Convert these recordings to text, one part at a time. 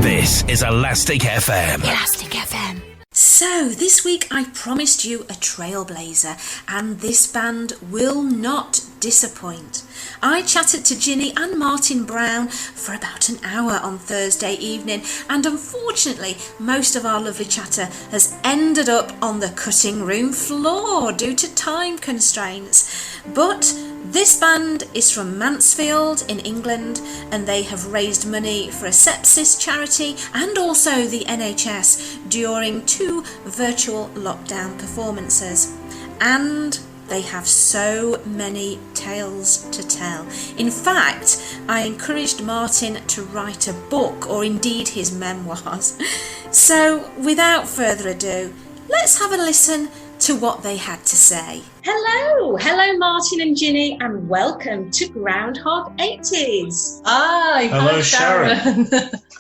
This is Elastic FM. Elastic FM. So, this week I promised you a trailblazer, and this band will not disappoint. I chatted to Ginny and Martin Brown for about an hour on Thursday evening, and unfortunately most of our lovely chatter has ended up on the cutting room floor due to time constraints. But this band is from Mansfield in England, and they have raised money for a sepsis charity and also the NHS during 2 virtual lockdown performances. And they have so many tales to tell. In fact, I encouraged Martin to write a book, or indeed his memoirs. So, without further ado, let's have a listen to what they had to say. Hello Martin and Ginny, and welcome to Groundhog 80s. Hi. Hello, Sharon.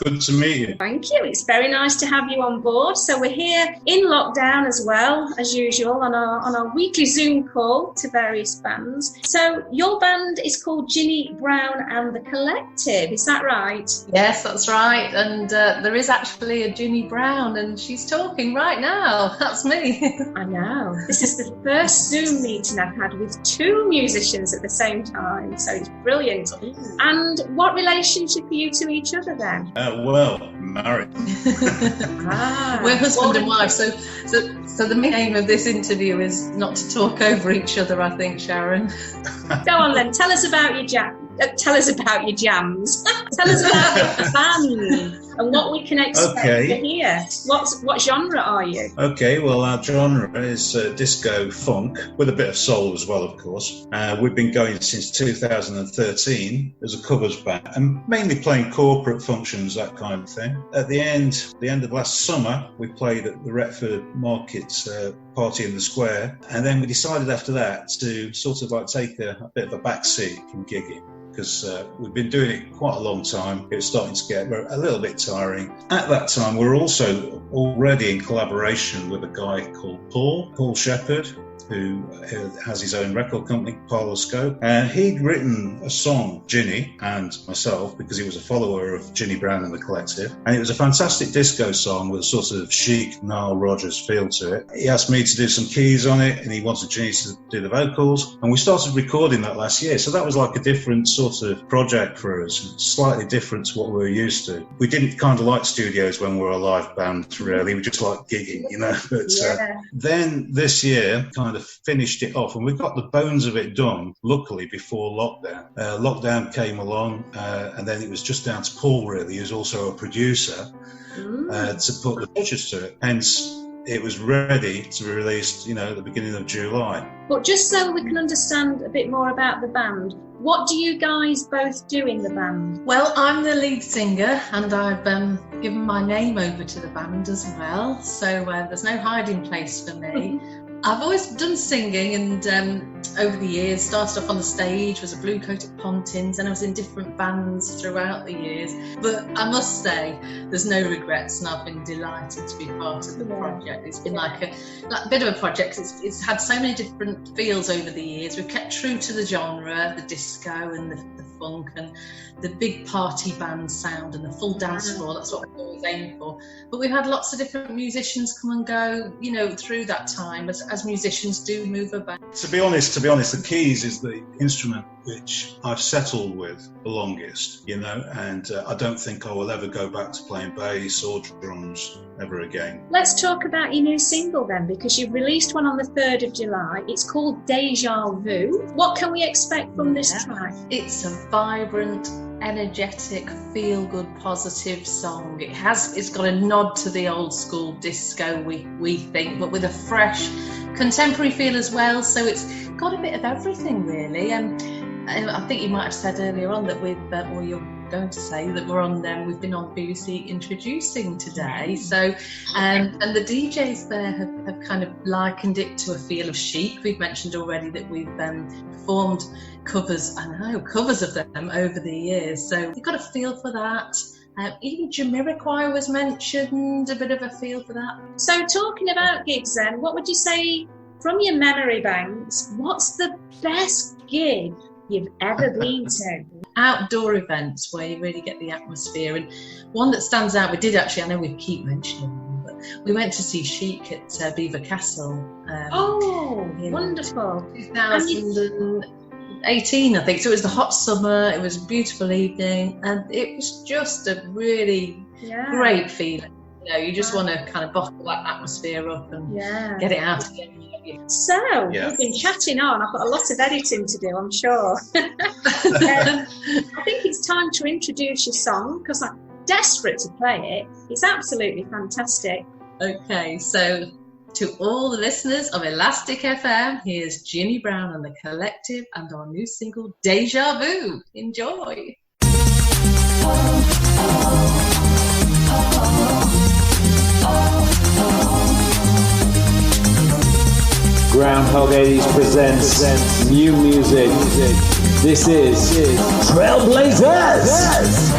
Good to meet you. Thank you. It's very nice to have you on board. So we're here in lockdown as well, as usual, on our weekly Zoom call to various bands. So your band is called Ginny Brown and the Collective, is that right? Yes, that's right. And there is actually a Ginny Brown, and she's talking right now. That's me. I know. This is the first Zoom meeting I've had with 2 musicians at the same time, so it's brilliant. And what relationship are you to each other then? Well, married. We're husband and wife, so the main aim of this interview is not to talk over each other, I think, Sharon. Go on then, tell us about your jams. Tell us about your band and what we can expect to hear. What genre are you? Okay, well, our genre is disco funk with a bit of soul as well, of course. We've been going since 2013 as a covers band and mainly playing corporate functions, that kind of thing. At the end of last summer, we played at the Retford Markets party in the square, and then we decided after that to sort of like take a bit of a back seat from gigging, because we've been doing it quite a long time. It was starting to get a little bit tiring. At that time, we were also already in collaboration with a guy called Paul Shepherd, who has his own record company, Parloscope, and he'd written a song, Ginny and myself, because he was a follower of Ginny Brown and the Collective, and it was a fantastic disco song with a sort of chic Nile Rodgers feel to it. He asked me to do some keys on it, and he wanted Ginny to do the vocals, and we started recording that last year, so that was like a different sort of project for us, slightly different to what we were used to. We didn't kind of like studios when we were a live band, really, we just like gigging, you know, but then this year kind of finished it off, and we got the bones of it done, luckily, before lockdown. Lockdown came along, and then it was just down to Paul, really, who's also a producer, to put the touches to it. Hence, it was ready to be released, at the beginning of July. But just so we can understand a bit more about the band, what do you guys both do in the band? Well, I'm the lead singer, and I've given my name over to the band as well, so there's no hiding place for me. I've always done singing, and over the years started off on the stage, was a Blue Coat at Pontins, and I was in different bands throughout the years. But I must say, there's no regrets, and I've been delighted to be part of the project. It's been like a bit of a project. It's had so many different feels over the years. We've kept true to the genre, the disco and the funk and the big party band sound and the full dance floor. That's what we always aim for. But we've had lots of different musicians come and go, through that time, as musicians do move about. To be honest, the keys is the instrument which I've settled with the longest, and I don't think I will ever go back to playing bass or drums ever again. Let's talk about your new single then, because you've released one on the 3rd of July. It's called Deja Vu. What can we expect from this track? It's a vibrant, energetic, feel-good, positive song. It's got a nod to the old school disco, we think, but with a fresh contemporary feel as well. So it's got a bit of everything, really. I think you might have said earlier on that or you're going to say that we've been on BBC Introducing today. So, and the DJs there have kind of likened it to a feel of chic. We've mentioned already that we've performed covers of them over the years. So you've got a feel for that. Even Jamiroquai was mentioned, a bit of a feel for that. So talking about gigs then, what would you say from your memory banks, what's the best gig you've ever been to. Outdoor events where you really get the atmosphere, and one that stands out, we did actually, I know we keep mentioning them, but we went to see Chic at Belvoir Castle. Wonderful. 2018, I think. So it was the hot summer, it was a beautiful evening, and it was just a really great feeling. You know, you just want to kind of bottle that atmosphere up and get it out again. So, we've been chatting on. I've got a lot of editing to do, I'm sure. I think it's time to introduce your song, because I'm desperate to play it. It's absolutely fantastic. Okay, so to all the listeners of Elastic FM, here's Ginny Brown and the Collective and our new single, Deja Vu. Enjoy. Groundhog 80s presents new music. This is Trailblazers!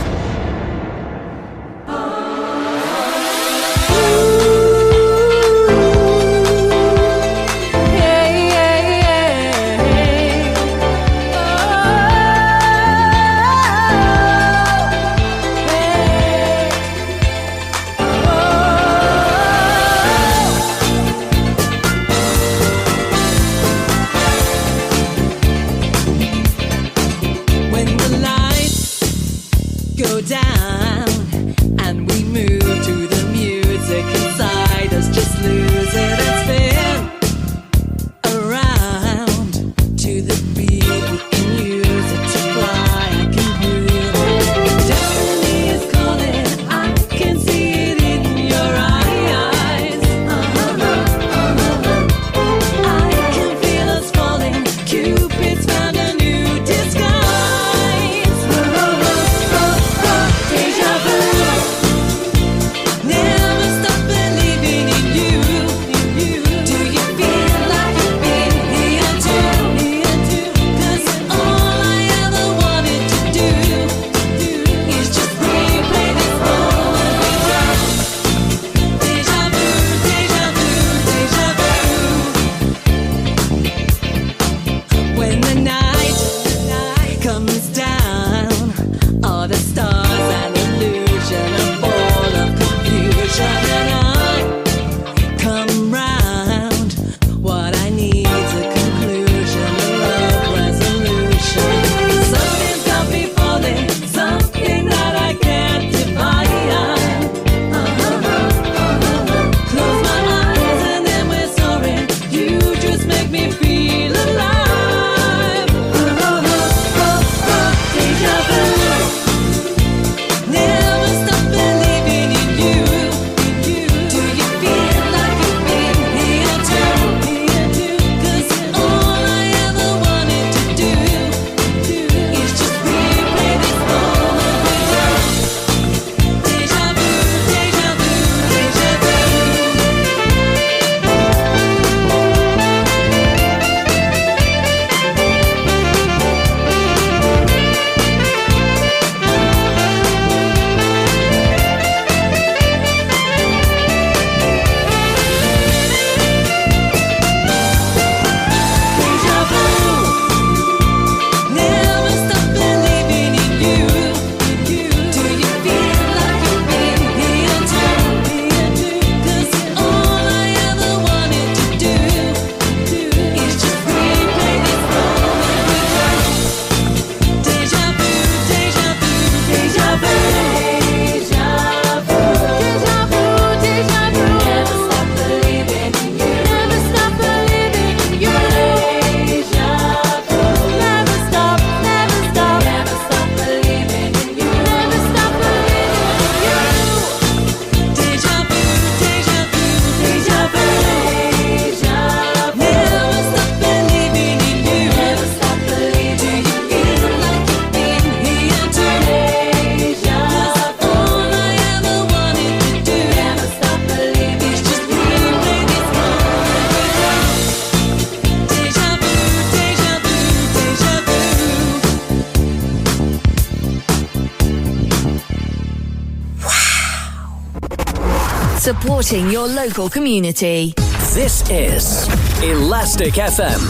Supporting your local community. This is Elastic FM.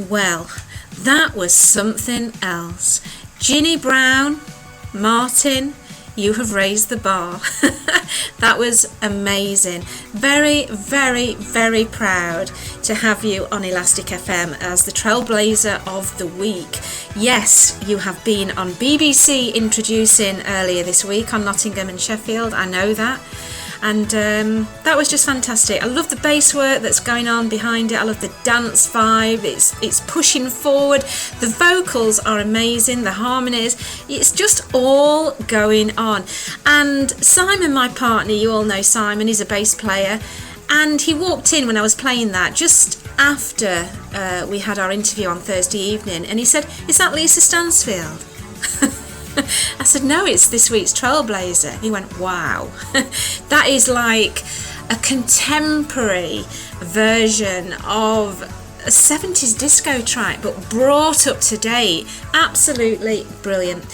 Well, that was something else. Ginny Brown, Martin, you have raised the bar. That was amazing. Very, very, very proud to have you on Elastic FM as the Trailblazer of the Week. Yes, you have been on BBC introducing earlier this week on Nottingham and Sheffield, I know that. And that was just fantastic. I love the bass work that's going on behind it. I love the dance vibe. It's pushing forward. The vocals are amazing. The harmonies. It's just all going on. And Simon, my partner, you all know Simon, is a bass player. And he walked in when I was playing that just after we had our interview on Thursday evening. And he said, "Is that Lisa Stansfield?" I said, "No, it's this week's Trailblazer." He went, "Wow." That is like a contemporary version of a 70s disco track, but brought up to date. Absolutely brilliant.